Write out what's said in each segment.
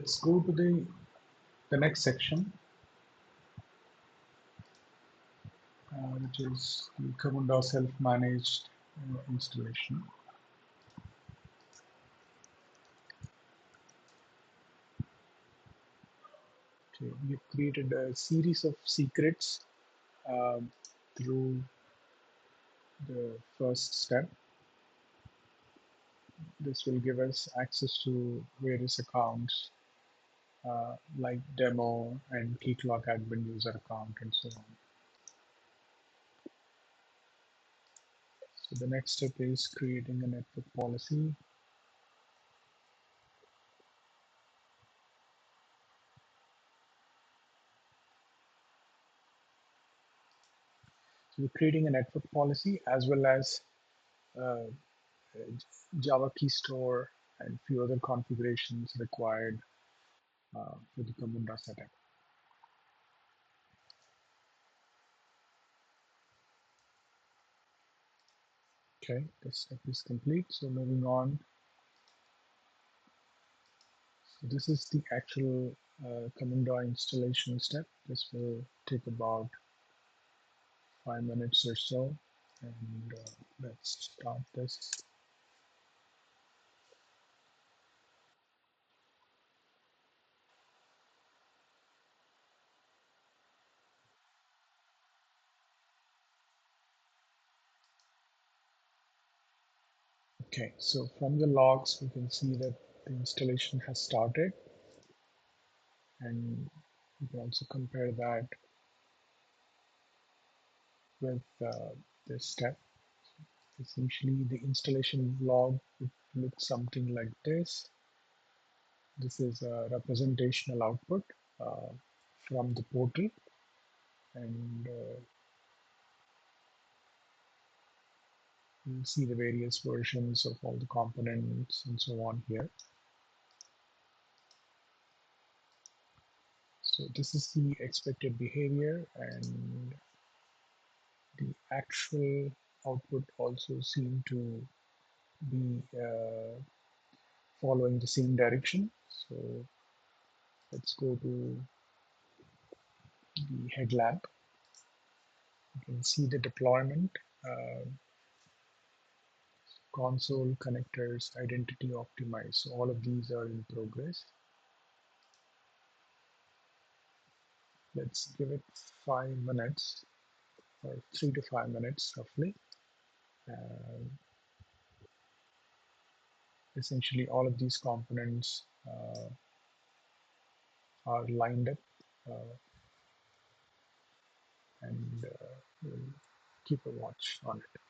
Let's go to the next section, which is the camunda self-managed installation. Okay, we've created a series of secrets um, through the first step. This will give us access to various accounts like demo and keyclock admin user account and so on. So the next step is creating a network policy. So we're creating a network policy as well as uh, Java key store and few other configurations required for the camunda setup. Okay, this step is complete. So moving on, so this is the actual camunda installation step. This will take about 5 minutes or so. And let's start this. Okay, so from the logs, we can see that the installation has started, and you can also compare that with this step. Essentially, the installation log would look something like this. This is a representational output uh, from the portal, and you see the various versions of all the components and so on here. So this is the expected behavior, and the actual output also seem to be following the same direction. So let's go to the headlamp. You can see the deployment, console connectors, identity optimized. So all of these are in progress. Let's give it 5 minutes, or 3 to 5 minutes roughly. Uh, Essentially, all of these components are lined up, uh, and we'll keep a watch on it.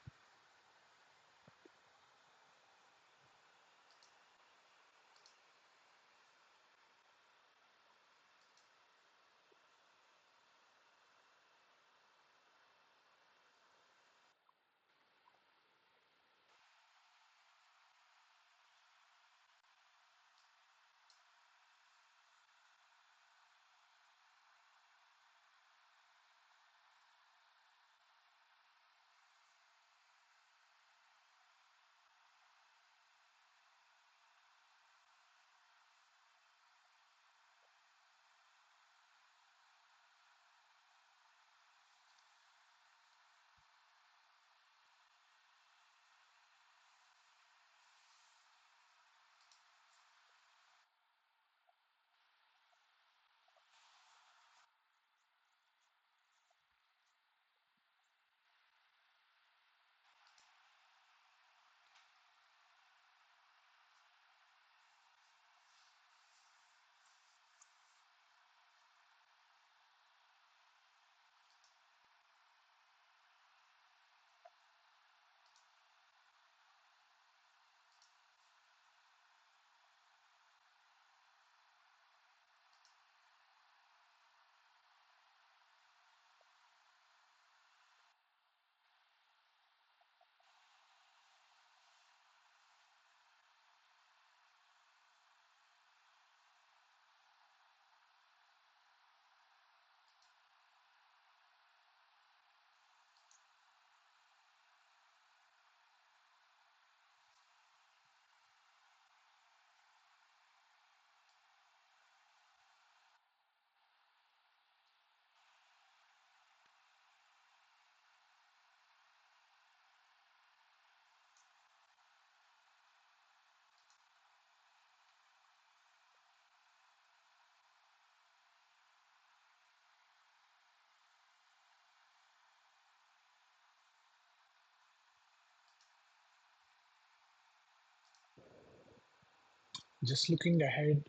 Just looking ahead,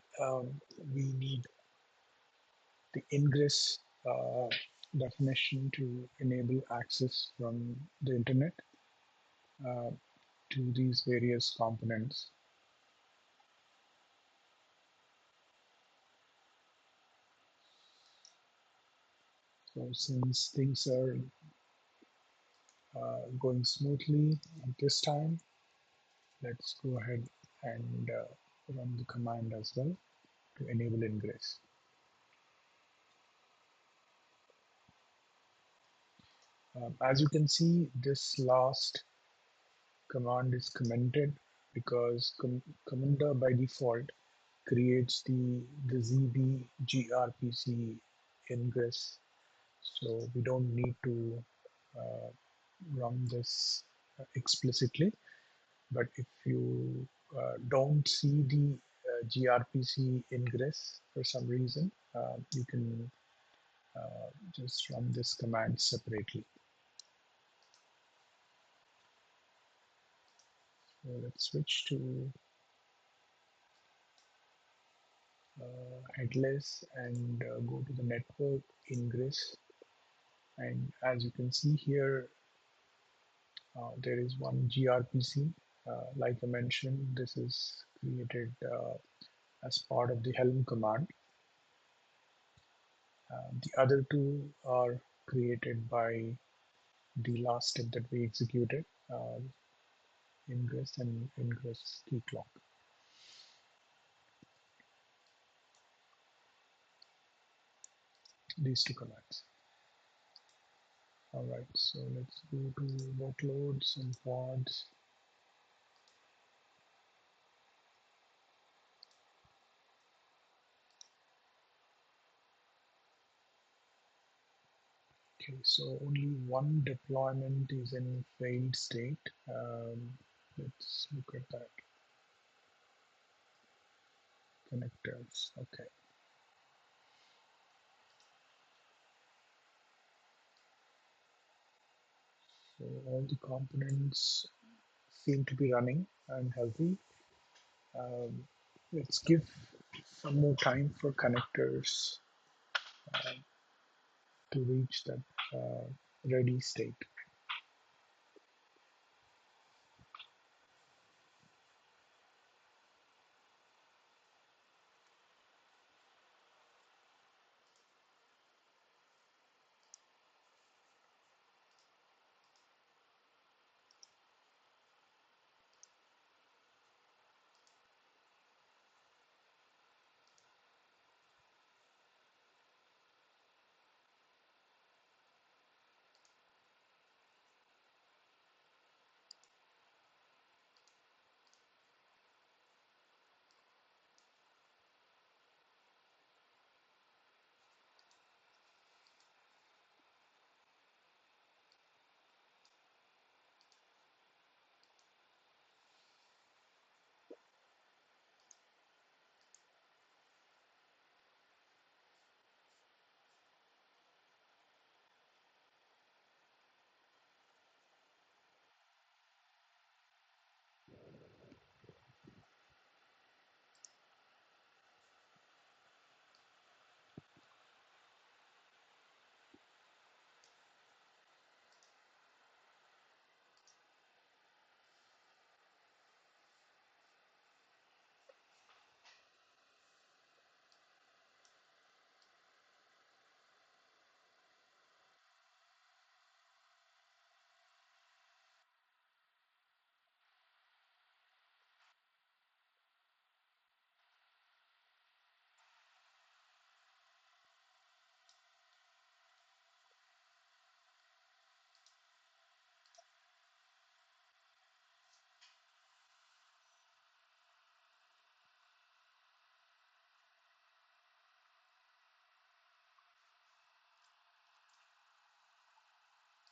we need the ingress definition to enable access from the internet uh, to these various components. So since things are going smoothly at this time, let's go ahead and run the command as well to enable ingress. As you can see, this last command is commented because camunda by default creates the ZB gRPC ingress. So we don't need to uh, run this explicitly. But if you don't see the gRPC ingress for some reason, you can just run this command separately. So let's switch to headless and go to the network ingress. And as you can see here, there is one gRPC. Like I mentioned, this is created as part of the helm command. The other two are created by the last step that we executed, ingress and ingress key clock, these two commands. All right, so let's go to workloads and pods. Okay, so only one deployment is in failed state. Let's look at that. Connectors. Okay, so all the components seem to be running and healthy. Um, let's give some more time for connectors to reach that ready state.